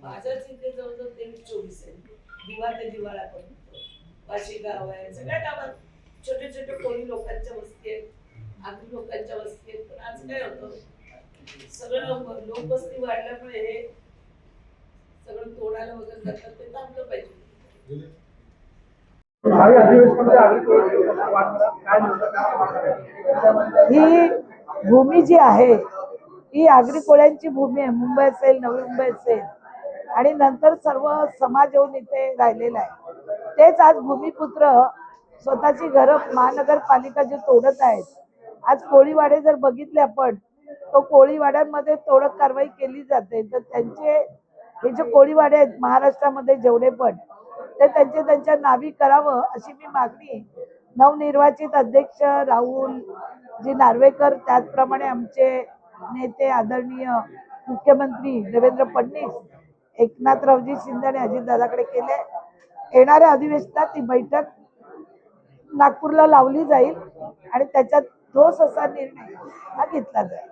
माझ्याच इथे जवळजवळ 23-24 आहे. दिवा ते दिवाळापर्यंत वाशी गाव आहे. सगळ्या गावात छोटे छोटे कोळी लोकांच्या वस्ती आहेत, आगरी लोकांच्या वस्ती आहेत. पण आज काय होतं, सगळं लोकवस्ती वाढल्यामुळे हे सगळं तोडायला वगैरे जातात, ते थांबलं पाहिजे. ही भूमी जी आहे ही आगरी कोळ्यांची भूमी आहे. मुंबई असेल, नवी मुंबई असेल, आणि नंतर सर्व समाज येऊन इथे राहिलेला आहे. तेच आज भूमिपुत्र स्वतःची घरं महानगरपालिका जी तोडत आहेत. आज कोळीवाडे जर बघितले आपण, तो कोळीवाड्यांमध्ये तोडक कारवाई केली जाते. तर त्यांचे हे जे कोळीवाडे आहेत महाराष्ट्रामध्ये जेवढे पण, ते त्यांचे त्यांच्या नावी करावं अशी मी मागणी नवनिर्वाचित अध्यक्ष राहुल जी नार्वेकर, त्याचप्रमाणे आमचे नेते आदरणीय मुख्यमंत्री देवेंद्र फडणवीस, एकनाथरावजी शिंदे आणि अजितदादाकडे केले. येणाऱ्या अधिवेशनात ही बैठक नागपूरला लावली जाईल आणि त्याच्यात ठोस असा निर्णय हा घेतला जाईल.